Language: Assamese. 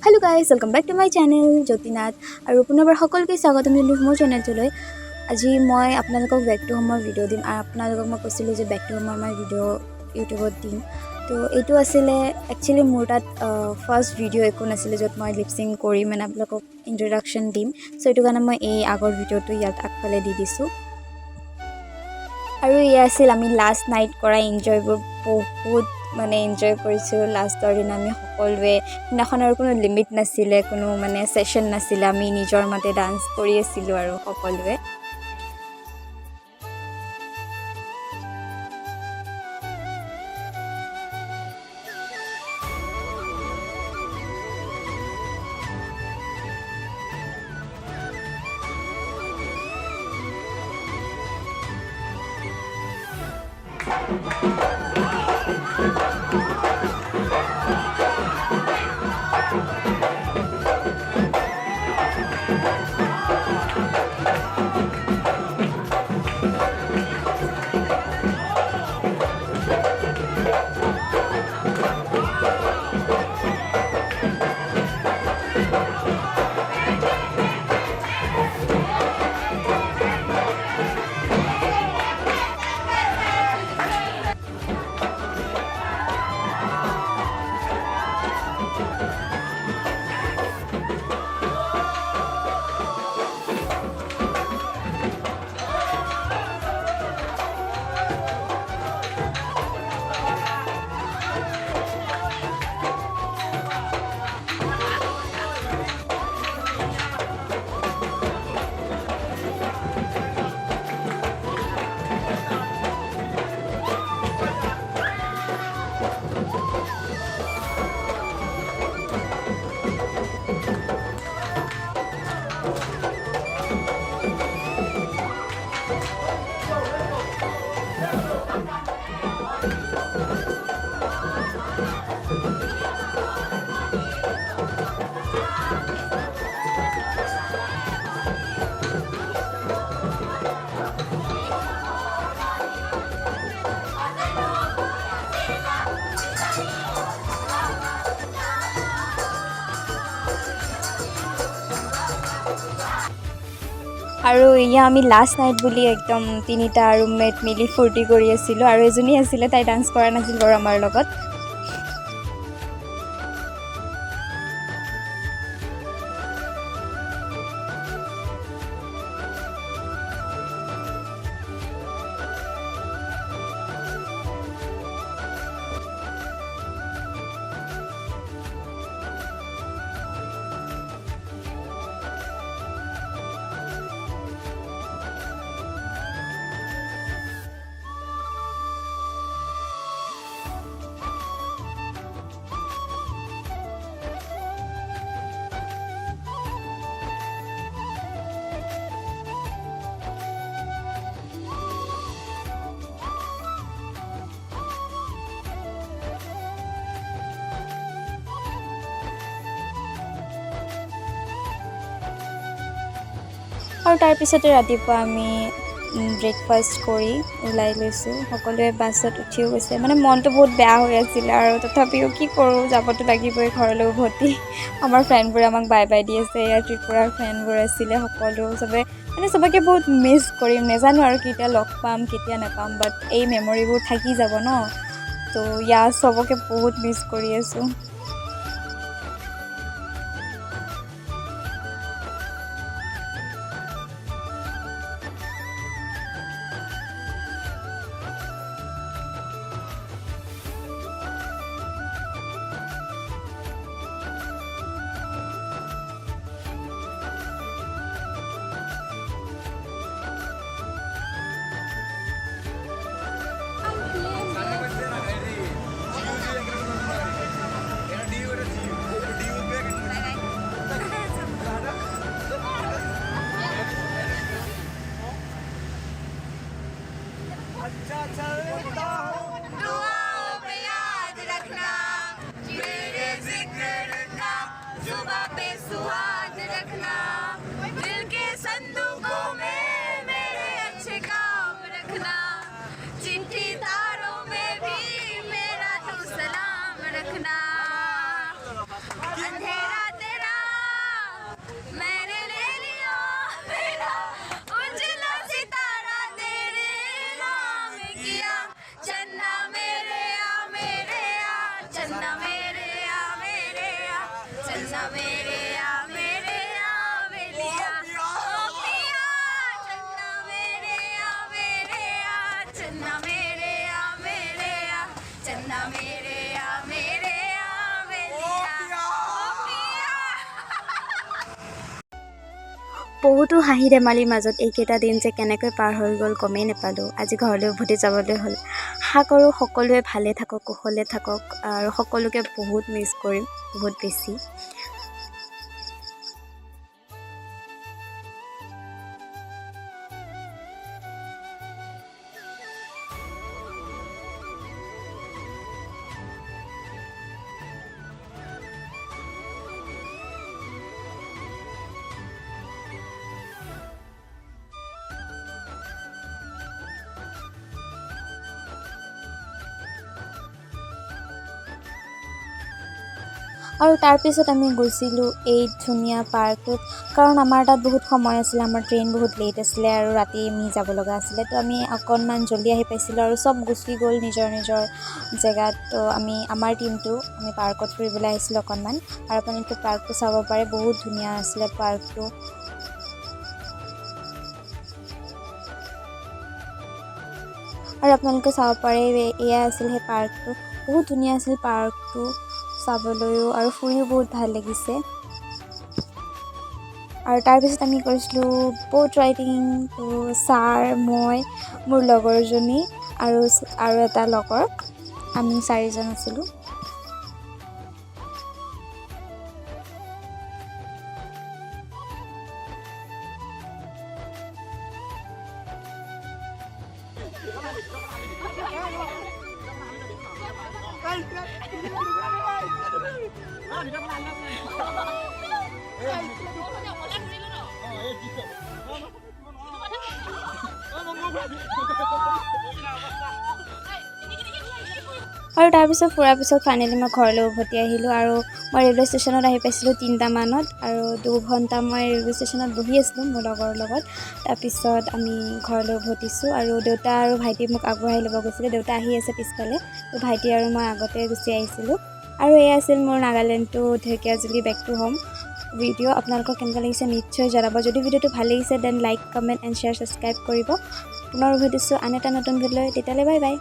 Hello guys, welcome back to my channel Jyotinath আৰু পুনৰবাৰ সকলোকে স্বাগতম জনাইছো মোৰ চেনেলটোলৈ। আজি মই আপোনালোকক বেক টু হোমৰ ভিডিঅ' দিম আৰু আপোনালোকক মই কৈছিলোঁ যে বেক টু হোমৰ মই ভিডিঅ' ইউটিউবত দিম। তো এইটো আছিলে একচুৱেলি মোৰ তাত ফাৰ্ষ্ট ভিডিঅ' একো নাছিলে য'ত মই লিপচিং কৰি মানে আপোনালোকক ইন্ট্ৰডাকশ্যন দিম। চ' এইটো কাৰণে মই এই আগৰ ভিডিঅ'টো ইয়াত আগফালে দি দিছোঁ। আৰু এয়া আছিল আমি লাষ্ট নাইট কৰা এনজয়বোৰ। বহুত মানে এনজয় কৰিছোঁ লাষ্টৰ দিনা আমি সকলোৱে। সেইদিনাখন আৰু কোনো লিমিট নাছিলে, কোনো মানে ছেশ্যন নাছিলে, আমি নিজৰ মতে ডান্স কৰি আছিলোঁ আৰু সকলোৱে। আৰু এয়া আমি লাষ্ট নাইট বুলি একদম তিনিটা ৰুমমেট মিলি ফূৰ্তি কৰি আছিলোঁ। আৰু এজনী আছিলে, তাই ডান্স কৰা নাছিল বাৰু আমাৰ লগত। আৰু তাৰপিছতে ৰাতিপুৱা আমি ব্ৰেকফাষ্ট কৰি ওলাই লৈছোঁ। সকলোৱে বাছত উঠিও গৈছে। মানে মনটো বহুত বেয়া হৈ আছিলে আৰু তথাপিও কি কৰোঁ, যাবতো লাগিবই ঘৰলৈ উভতি। আমাৰ ফ্ৰেণ্ডবোৰে আমাক বাই বাই দি আছে। ইয়াৰ ত্ৰিপুৰাৰ ফ্ৰেণ্ডবোৰ আছিলে সকলো। চবকে বহুত মিছ কৰিম, নেজানো আৰু কেতিয়া লগ পাম কেতিয়া নাপাম, বাট এই মেমৰিবোৰ থাকি যাব ন। তো চবকে বহুত মিছ কৰি আছোঁ। चन्ना मेरे आ बेलिया ओ पिया चन्ना मेरे आ चन्ना मेरे आ चन्ना मेरे आ बेलिया ओ पिया। বহুতো হাঁহি ধেমালিৰ মাজত এইকেইটা দিন যে কেনেকৈ পাৰ হৈ গ'ল গমেই নাপালোঁ। আজি ঘৰলৈ উভতি যাবলৈ হ'ল। আশা কৰোঁ সকলোৱে ভালে থাকক, কুশলে থাকক আৰু সকলোকে বহুত মিছ কৰিম, বহুত বেছি। আৰু তাৰপিছত আমি গৈছিলোঁ এই ধুনীয়া পাৰ্কটোত, কাৰণ আমাৰ তাত বহুত সময় আছিলে, আমাৰ ট্ৰেইন বহুত লেট আছিলে আৰু ৰাতি আমি যাব লগা আছিলে। তো আমি অকণমান জল্দি আহি পাইছিলোঁ আৰু চব গুচি গ'ল নিজৰ নিজৰ জেগাত। তো আমাৰ টিমটো আমি পাৰ্কত ফুৰিবলৈ আহিছিলোঁ অকণমান। আৰু আপোনালোকে পাৰ্কটো চাব পাৰে, বহুত ধুনীয়া আছিলে পাৰ্কটো। আৰু আপোনালোকে চাব পাৰে এয়া আছিল সেই পাৰ্কটো, বহুত ধুনীয়া আছিল পাৰ্কটো চাবলৈও আৰু ফুৰিও বহুত ভাল লাগিছে। আৰু তাৰপিছত আমি কৰিছিলোঁ ব'ট ৰাইডিং। ছাৰ, মই, মোৰ লগৰজনী আৰু এটা লগৰ, আমি 4জন আছিলোঁ। আৰু তাৰপিছত ফুৰাৰ পিছত ফাইনেলি মই ঘৰলৈ উভতি আহিলোঁ। আৰু মই ৰেলৱে ষ্টেচনত আহি পাইছিলোঁ 3টামানত, আৰু 2 ঘণ্টা মই ৰেলৱে ষ্টেচনত বহি আছিলোঁ মোৰ লগৰ লগত। তাৰপিছত আমি ঘৰলৈ উভতিছোঁ আৰু দেউতা আৰু ভাইটি মোক আগবঢ়াই ল'ব গৈছিলে। দেউতা আহি আছে পিছফালে, তো ভাইটি আৰু মই আগতে গুচি আহিছিলোঁ। আৰু এয়া আছিল মোৰ Nagaland to Dhekiajuli back to home video'. আপোনালোকক কেনেকুৱা লাগিছে নিশ্চয় জনাব। যদি ভিডিঅ'টো ভাল লাগিছে then like, comment and share, subscribe কৰিব। পুনৰ উভতিছোঁ আন এটা নতুন ভিডিঅ'লৈ। তেতিয়ালৈ বাই বাই।